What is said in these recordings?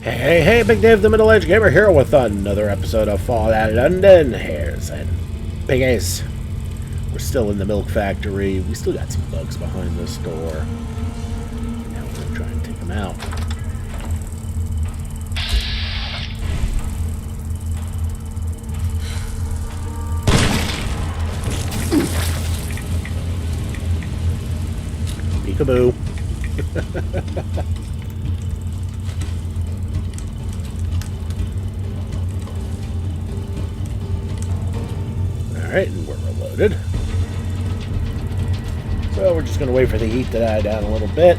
Hey, Big Dave, the Middle-Aged Gamer here with another episode of Fallout London, Hares and Piggies. We're still in the milk factory. We still got some bugs behind this door. Now we're going to try and take them out. Peekaboo. Alright, and we're reloaded. So we're just going to wait for the heat to die down a little bit.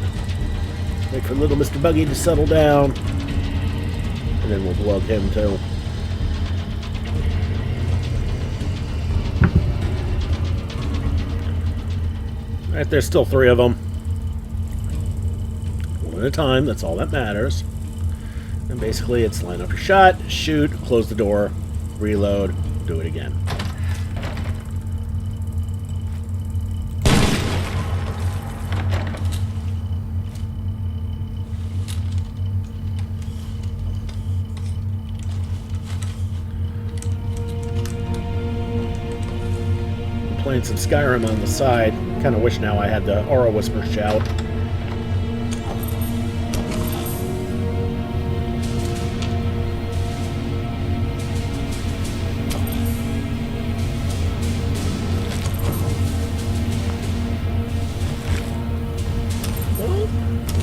Wait for little Mr. Buggy to settle down. And then we'll plug him too. Alright, there's still 3 of them. One at a time, that's all that matters. And basically it's line up your shot, shoot, close the door, reload, do it again. Playing some Skyrim on the side. Kind of wish now I had the Aura Whisper shout. Well,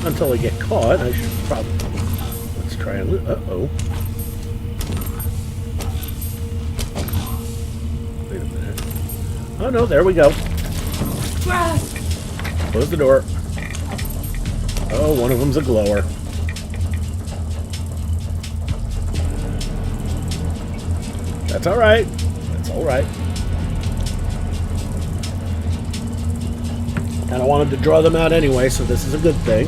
until I get caught, I should probably... Let's try and... Uh-oh. Wait a minute. Oh no, there we go. Close the door. Oh, one of them's a glower. That's alright. That's alright. Kinda wanted to draw them out anyway, so this is a good thing.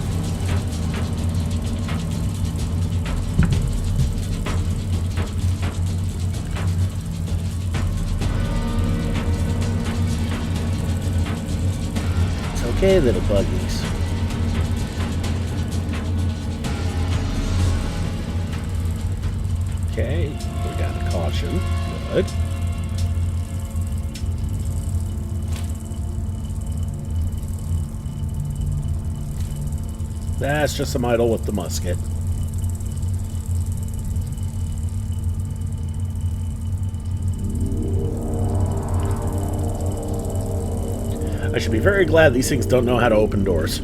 Okay, little buggies. Okay, we got a caution. Good. That's just some idol with the musket. I should be very glad these things don't know how to open doors.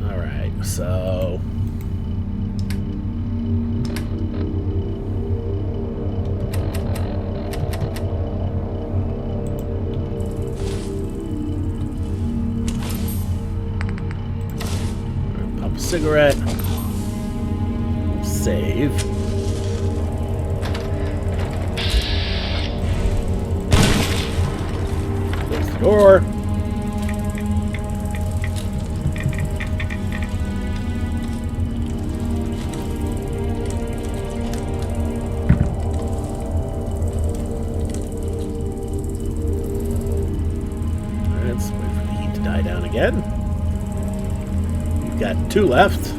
Alright, so... Pop a cigarette. Save. Door. Let's wait for the heat to die down again. We've got 2 left.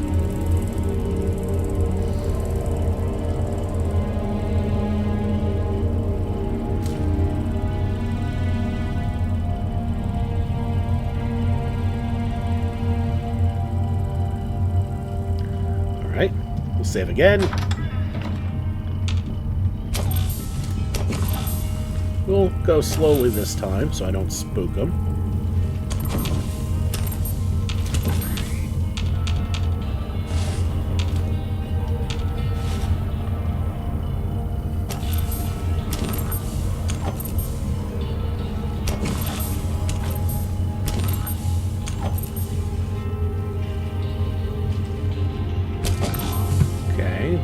Alright, we'll save again. We'll go slowly this time so I don't spook them.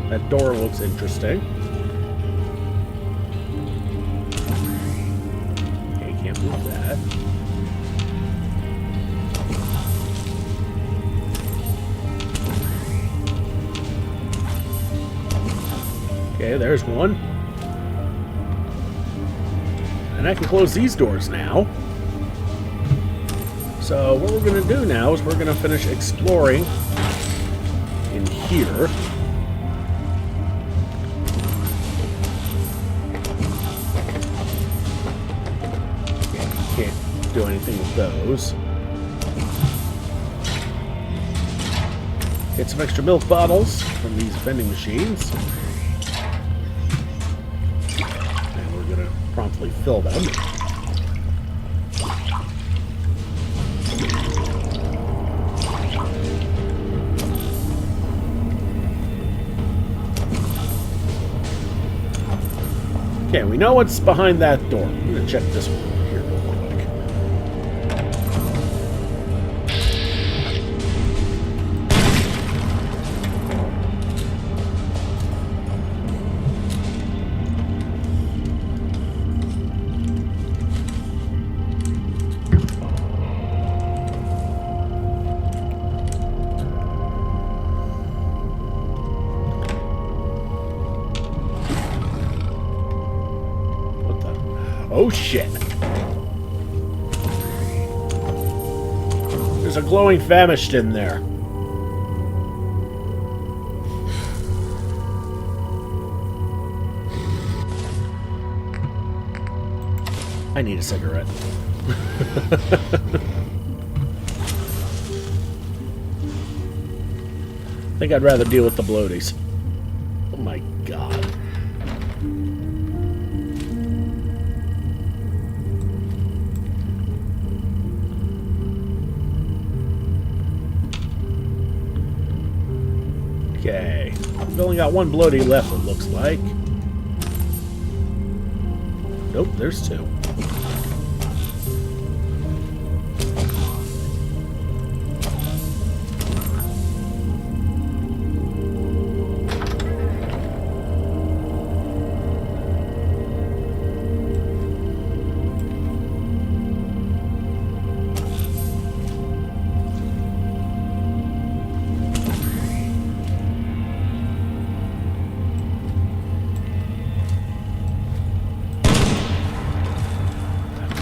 That door looks interesting. Okay, can't move that. Okay, there's one. And I can close these doors now. So what we're going to do now is we're going to finish exploring in here. Can't do anything with those. Get some extra milk bottles from these vending machines. And we're going to promptly fill them. Okay, we know what's behind that door. I'm going to check this one over here real quick. Oh shit. There's a glowing Famished in there. I need a cigarette. I think I'd rather deal with the bloaties. Oh my god. Okay, we've only got one bloaty left, it looks like. Nope, there's two.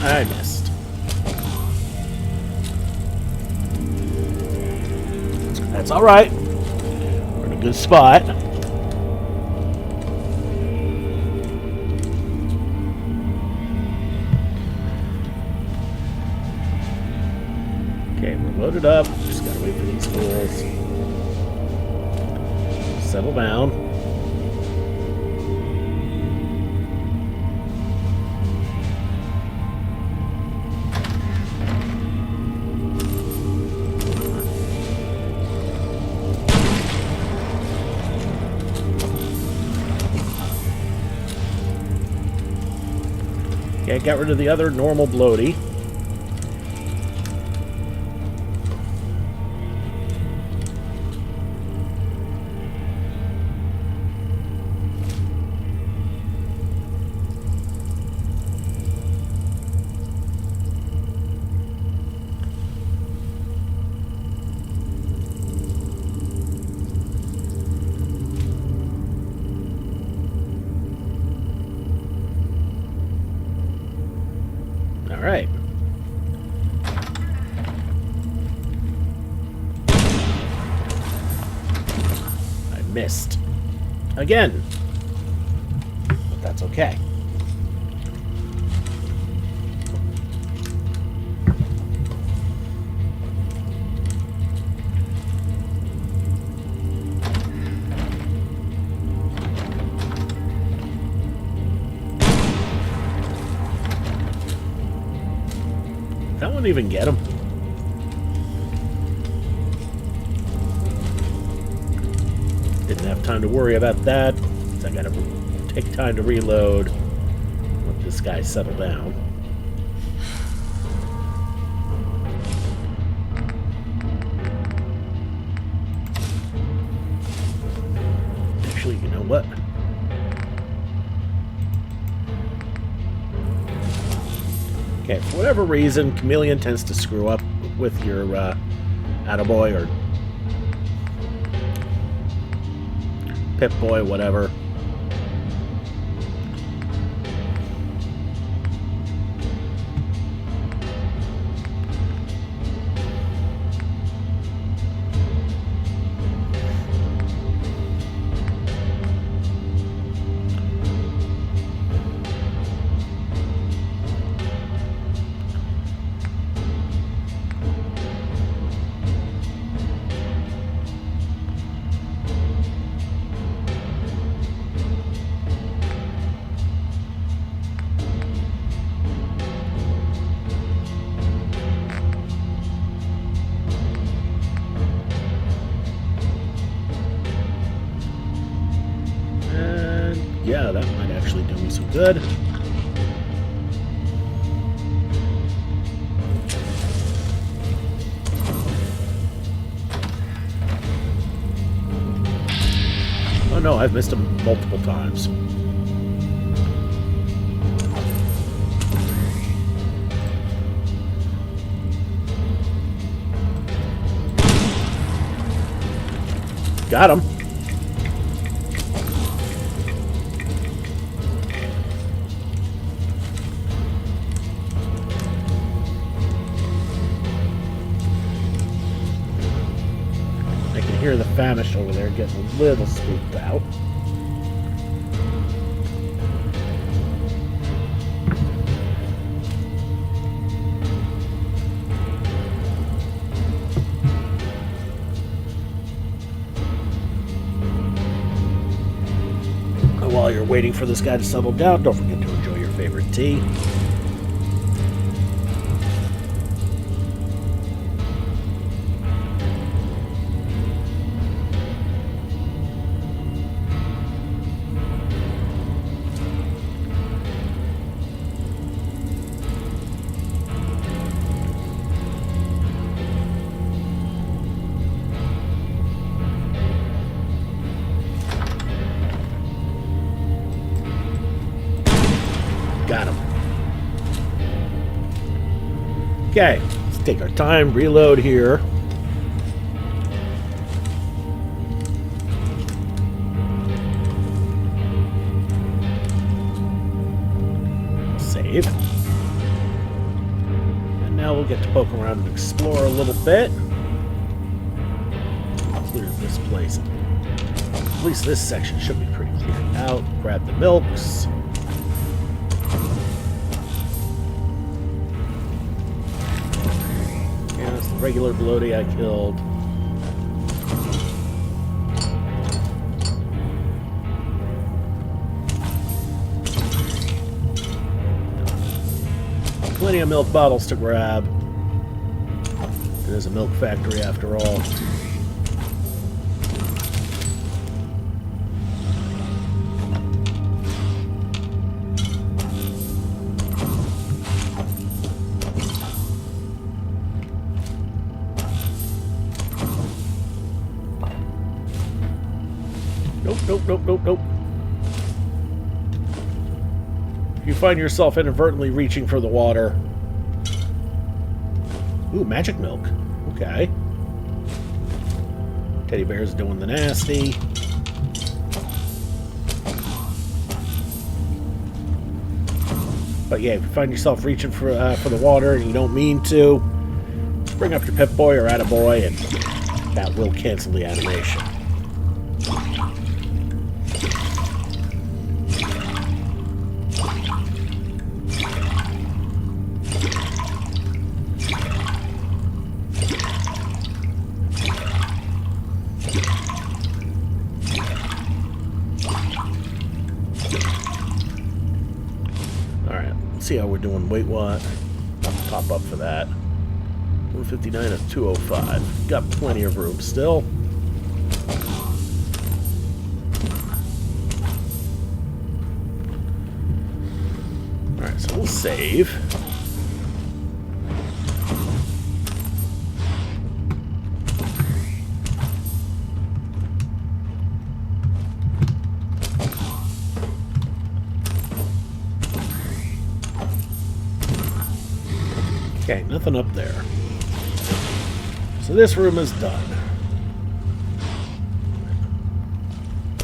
I missed. That's alright. We're in a good spot. Okay, we're loaded up. Just gotta wait for these fools. Settle down. Okay, got rid of the other normal bloaty. All right. I missed. Again. But that's okay. That wouldn't even get him. Didn't have time to worry about that. So I gotta take time to reload. Let this guy settle down. Actually, you know what? Okay, for whatever reason, Chameleon tends to screw up with your Attaboy or Pip-Boy, whatever. Yeah, that might actually do me some good. Oh no, I've missed him multiple times. Got him. I can hear the Famished over there getting a little spooked out. While you're waiting for this guy to settle down, don't forget to enjoy your favorite tea. Got him. Okay, let's take our time, reload here. Save. And now we'll get to poke around and explore a little bit. Clear this place. At least this section should be pretty cleared out. Grab the milks. Regular bloaty I killed. Plenty of milk bottles to grab. It is a milk factory after all. Nope. If you find yourself inadvertently reaching for the water. Ooh, magic milk. Okay. Teddy bear's doing the nasty. But yeah, if you find yourself reaching for the water and you don't mean to, just bring up your Pip-Boy or Attaboy and that will cancel the animation. See how we're doing weight what? Pop up for that. 159 of 205. Got plenty of room still. Alright, so we'll save. Okay, nothing up there. So this room is done.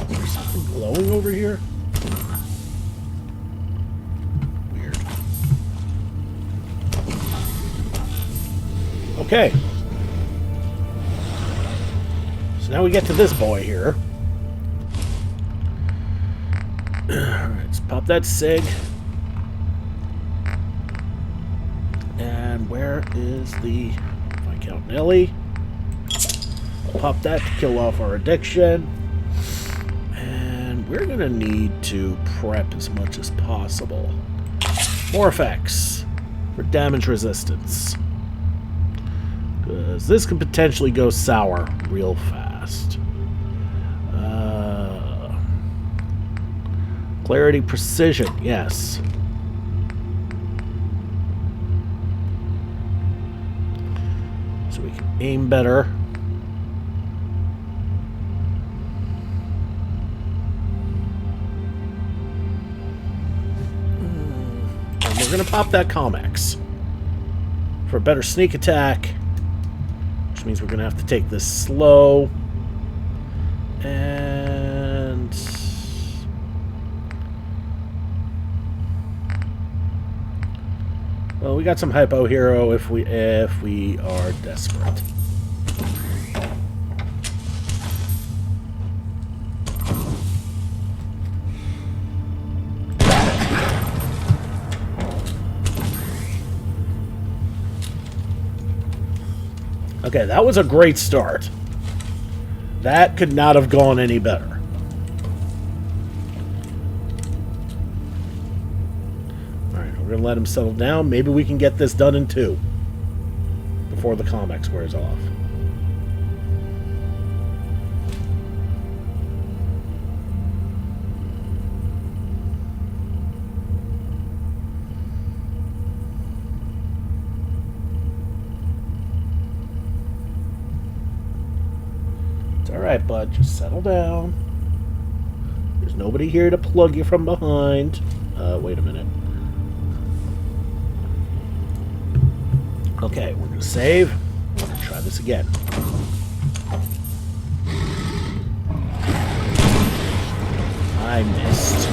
Is there something glowing over here? Weird. Okay. So now we get to this boy here. Alright, let's pop that cig. And where is the Viscount Nelly? I'll pop that to kill off our addiction. And we're going to need to prep as much as possible. More effects for damage resistance. Because this could potentially go sour real fast. Clarity, precision, yes. So we can aim better. And we're going to pop that Comex for a better sneak attack, which means we're going to have to take this slow. And well, we got some hypo hero if we are desperate. Okay, that was a great start. That could not have gone any better. Alright, we're going to let him settle down. Maybe we can get this done in 2 before the Comex wears off. Alright, bud, just settle down. There's nobody here to plug you from behind. Wait a minute. Okay, we're going to save. We're going to try this again. I missed.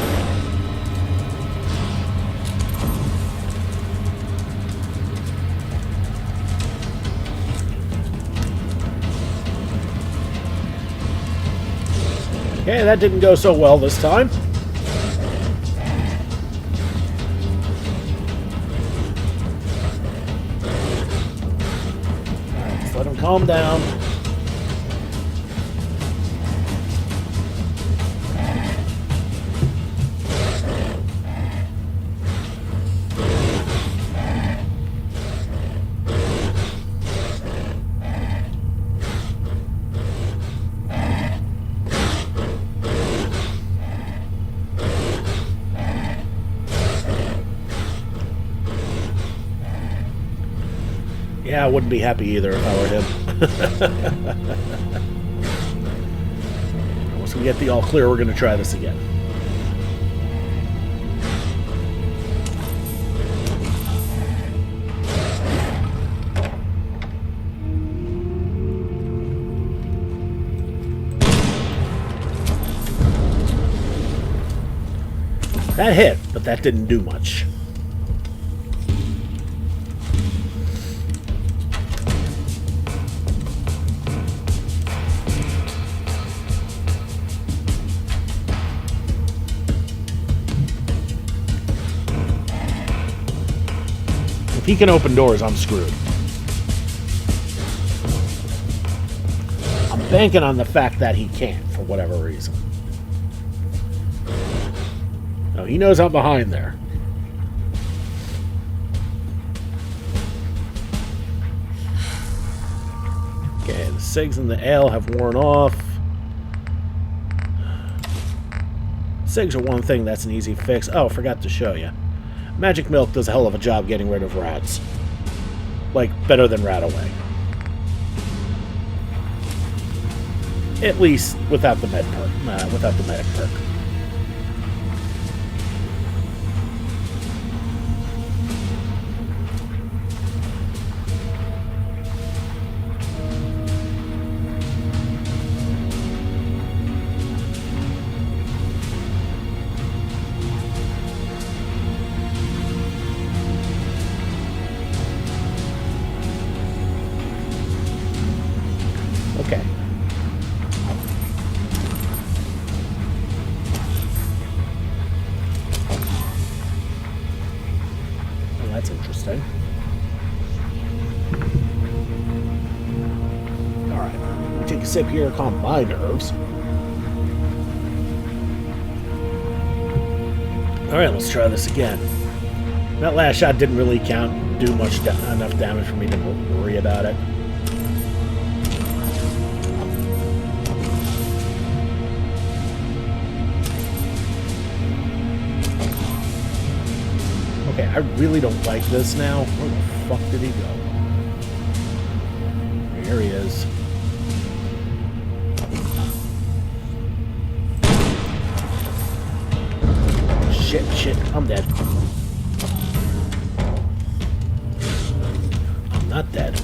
Okay, that didn't go so well this time. Alright, let's let him calm down. Yeah, I wouldn't be happy either if I were him. Once we get the all clear, we're going to try this again. That hit, but that didn't do much. If he can open doors, I'm screwed. I'm banking on the fact that he can't, for whatever reason. No, he knows I'm behind there. Okay, the SIGs and the ale have worn off. SIGs are one thing that's an easy fix. Oh, forgot to show you. Magic Milk does a hell of a job getting rid of rats. Like, better than Rat Away. At least without the med perk. Without the medic perk. Okay. Well, that's interesting. Alright, we'll take a sip here to calm my nerves. Alright, let's try this again. That last shot didn't really do much enough damage for me to worry about it. I really don't like this now. Where the fuck did he go? Here he is. Shit, I'm dead. I'm not dead.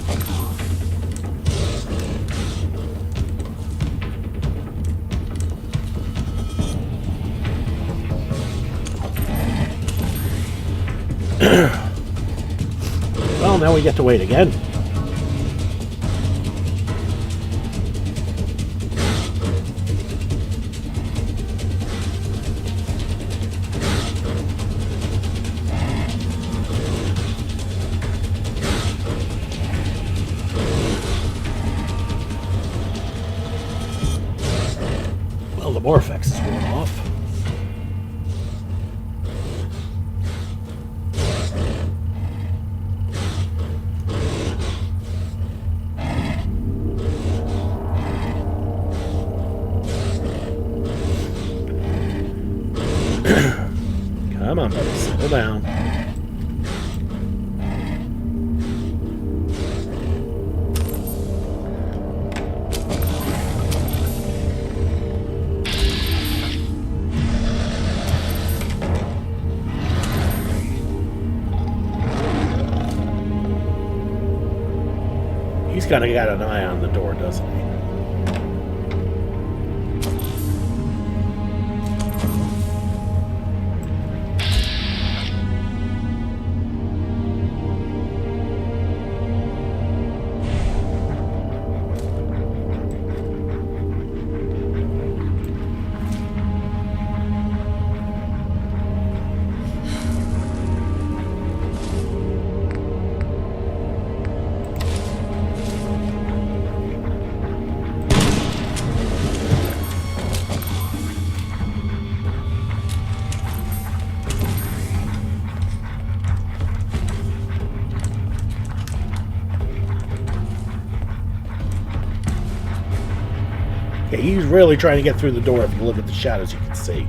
Well, now we get to wait again. Well, the Morphex is going off. Come on, buddy, settle down. He's kind of got an eye on the door, doesn't he? Yeah, he's really trying to get through the door. If you look at the shadows, you can see.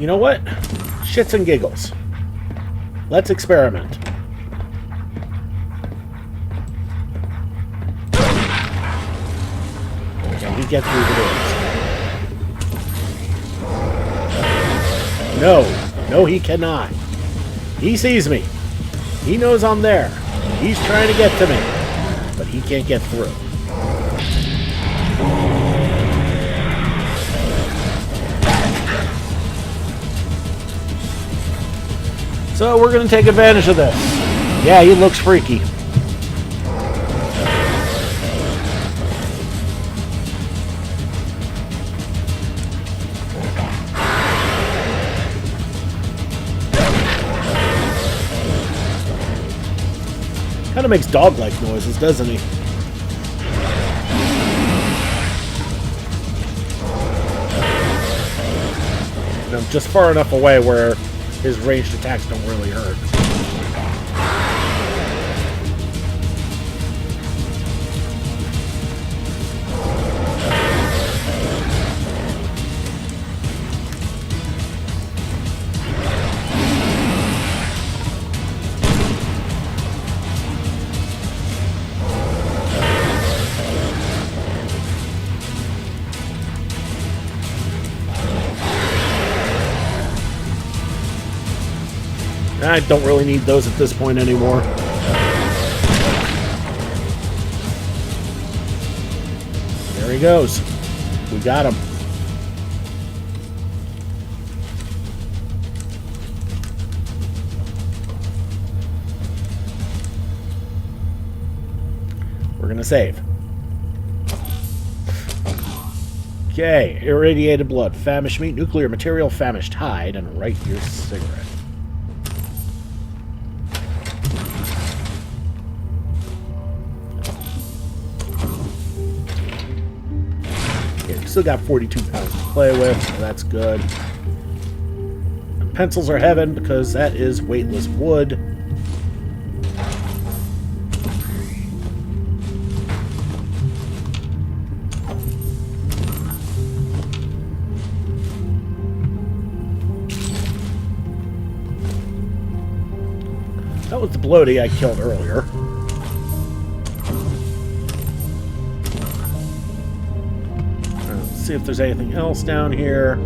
You know what? Shits and giggles. Let's experiment. Can he get through the doors? No, he cannot. He sees me. He knows I'm there. He's trying to get to me, but he can't get through. So we're going to take advantage of this. Yeah, he looks freaky. Kind of makes dog-like noises, doesn't he? And I'm just far enough away where his ranged attacks don't really hurt. I don't really need those at this point anymore. There he goes. We got him. We're going to save. Okay. Irradiated blood. Famished meat. Nuclear material. Famished hide. And write your cigarette. Still got 42 pounds to play with, so that's good. And pencils are heaven because that is weightless wood. was the bloaty I killed earlier. Let's see if there's anything else down here.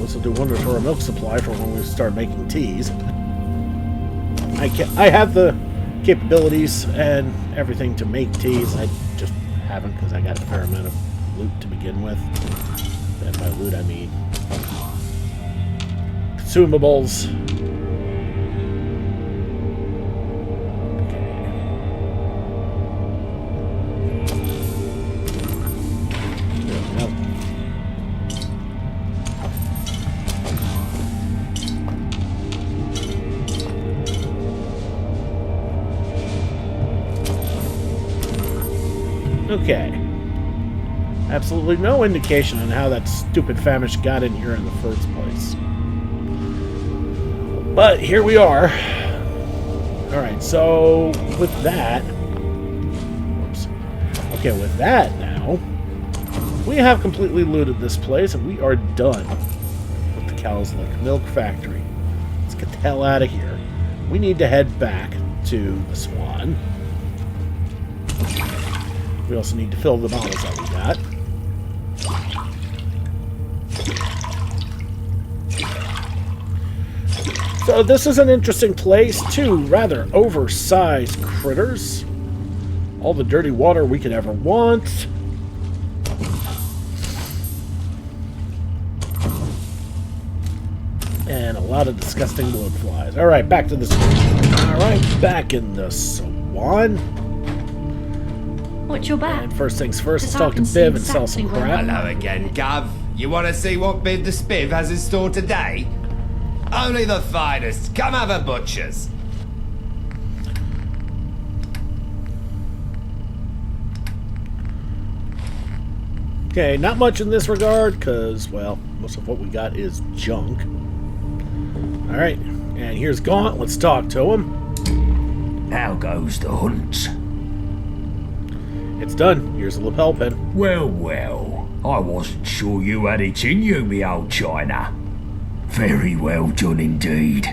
This will do wonders for our milk supply for when we start making teas. I have the capabilities and everything to make teas. I just haven't because I got a fair amount of loot to begin with. And by loot I mean consumables. Okay. Absolutely no indication on how that stupid Famished got in here in the first place. But here we are. Alright, so with that... Whoops. Okay, with that now, we have completely looted this place and we are done with the Cow's Lick Milk Factory. Let's get the hell out of here. We need to head back to the Swan. We also need to fill the bottles that we got. So this is an interesting place. Two rather oversized critters. All the dirty water we could ever want. And a lot of disgusting blood flies. Alright, back to the Swan. Alright, back in the Swan. What's your back? And first things first, let's talk to Biv and sell some crap. Hello again, Gov. You want to see what Biv the Spiv has in store today? Only the finest. Come have a butcher's. Okay, not much in this regard, because, well, most of what we got is junk. Alright, and here's Gaunt. Let's talk to him. How goes the hunt? It's done. Here's a lapel pin. Well, well, I wasn't sure you had it in you, me old China. Very well done indeed.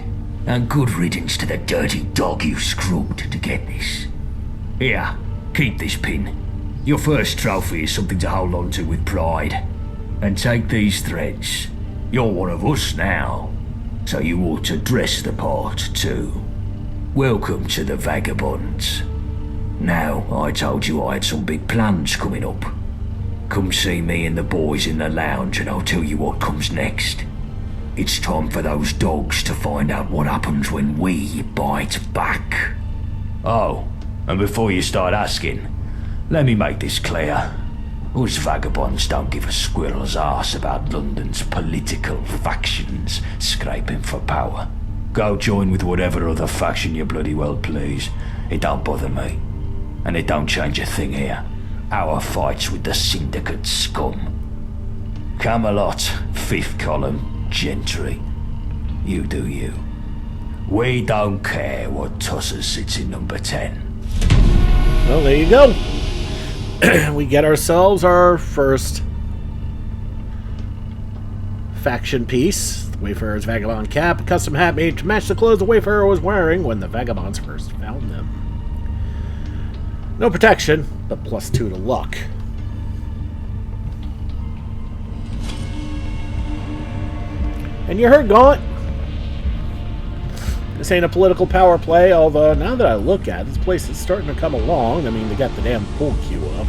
And good riddance to the dirty dog you scrubbed to get this. Here, keep this pin. Your first trophy is something to hold on to with pride. And take these threads. You're one of us now, so you ought to dress the part too. Welcome to the Vagabonds. Now, I told you I had some big plans coming up. Come see me and the boys in the lounge and I'll tell you what comes next. It's time for those dogs to find out what happens when we bite back. Oh, and before you start asking, let me make this clear. Us vagabonds don't give a squirrel's arse about London's political factions scraping for power. Go join with whatever other faction you bloody well please. It don't bother me. And it don't change a thing here. Our fight's with the syndicate scum. Camelot, fifth column, gentry. You do you. We don't care what tosser sits in number 10. Well, there you go. We get ourselves our first faction piece. The Wayfarer's Vagabond cap, a custom hat made to match the clothes the Wayfarer was wearing when the Vagabonds first found them. No protection, but +2 to luck. And you heard Gaunt. This ain't a political power play, although now that I look at it, this place is starting to come along. I mean, they got the damn pool queue up,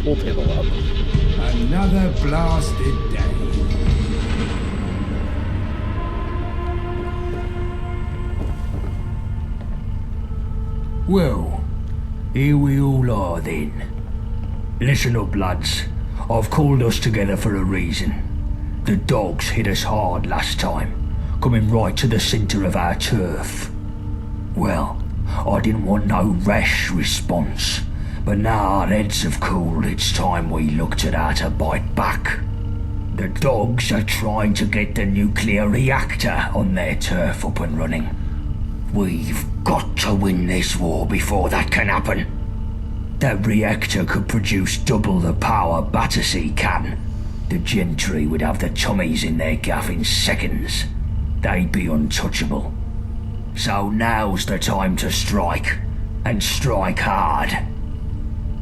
pool table up. Another blasted day. Well, here we all are then. Listen up, lads. I've called us together for a reason. The dogs hit us hard last time, coming right to the centre of our turf. Well, I didn't want no rash response, but now our heads have cooled, it's time we looked at how to bite back. The dogs are trying to get the nuclear reactor on their turf up and running. We've got to win this war before that can happen. That reactor could produce double the power Battersea can, the gentry would have the Tommies in their gaff in seconds. They'd be untouchable. So now's the time to strike, and strike hard.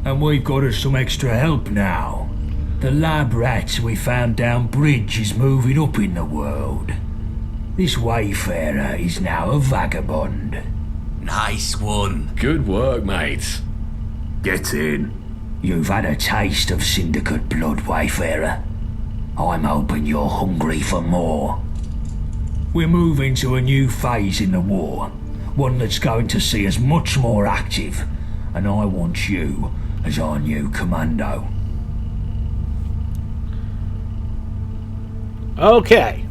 And we've got us some extra help now. The lab rat we found down bridge is moving up in the world. This wayfarer is now a vagabond. Nice one. Good work, mate. Get in. You've had a taste of syndicate blood, wayfarer. I'm hoping you're hungry for more. We're moving to a new phase in the war, one that's going to see us much more active, and I want you as our new commando. Okay.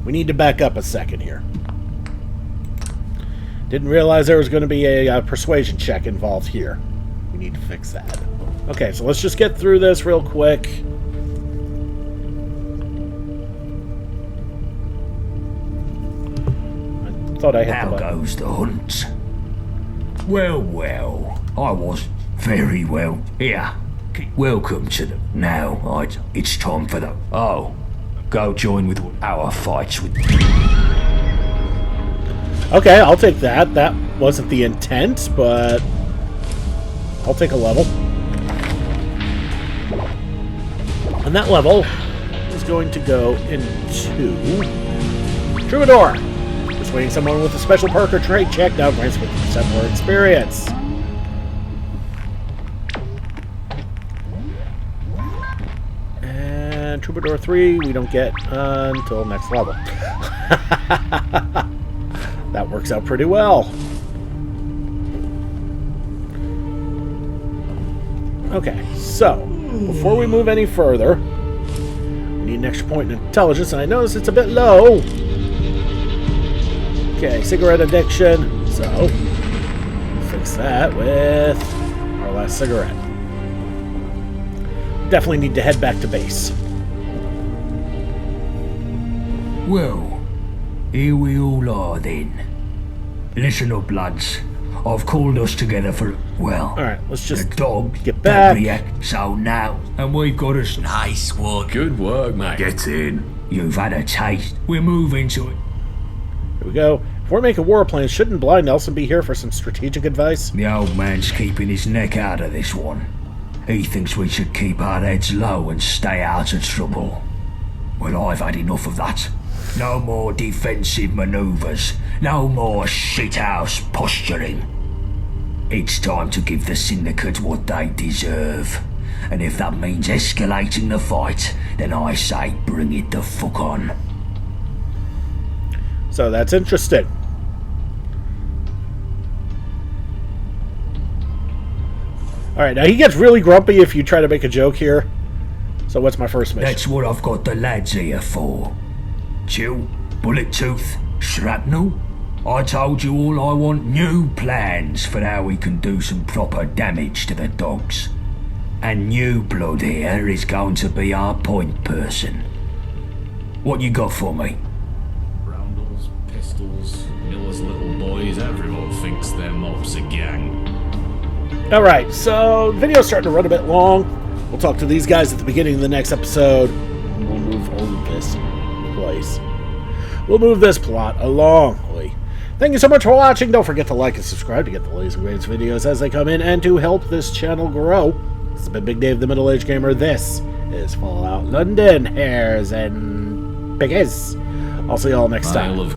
We need to back up a second here. Didn't realize there was going to be a persuasion check involved here. We need to fix that. Okay, so let's just get through this real quick. I thought I hit How the button. goes the hunt? Well, well, I was very well. Here, welcome to the... Now, it's time for the... Oh, go join with our fights with... Okay, I'll take that. That wasn't the intent, but I'll take a level. And that level is going to go into Troubadour. Persuading someone with a special perk or trait check now grants 50% more experience. And Troubadour 3 we don't get until next level. That works out pretty well. Okay, so before we move any further, we need an extra point in intelligence, and I notice it's a bit low. Okay, cigarette addiction. So, fix that with our last cigarette. Definitely need to head back to base. Well, here we all are then. Listen up, lads. I've called us together for, well, Alright, let's just the dog get back. react. So now, and we've got us... Nice one. Good work, mate. Get in. You've had a taste. We're moving to it. Here we go. If we're making war plans, shouldn't Blind Nelson be here for some strategic advice? The old man's keeping his neck out of this one. He thinks we should keep our heads low and stay out of trouble. Well, I've had enough of that. No more defensive maneuvers. No more shithouse posturing. It's time to give the Syndicate what they deserve. And if that means escalating the fight, then I say bring it the fuck on. So that's interesting. Alright, now he gets really grumpy if you try to make a joke here. So what's my first mission? That's what I've got the lads here for. Chill, bullet tooth, shrapnel. I told you all I want new plans for how we can do some proper damage to the dogs. And new blood here is going to be our point person. What you got for me? Roundels, pistols, Miller's little boys, everyone thinks their mob's a gang. Alright, so the video's starting to run a bit long. We'll talk to these guys at the beginning of the next episode. We'll move this place. We'll move this plot along. Thank you so much for watching. Don't forget to like and subscribe to get the latest and greatest videos as they come in and to help this channel grow. This has been Big Dave the Middle Age Gamer. This is Fallout London, Hares, and Piggies. I'll see y'all next time.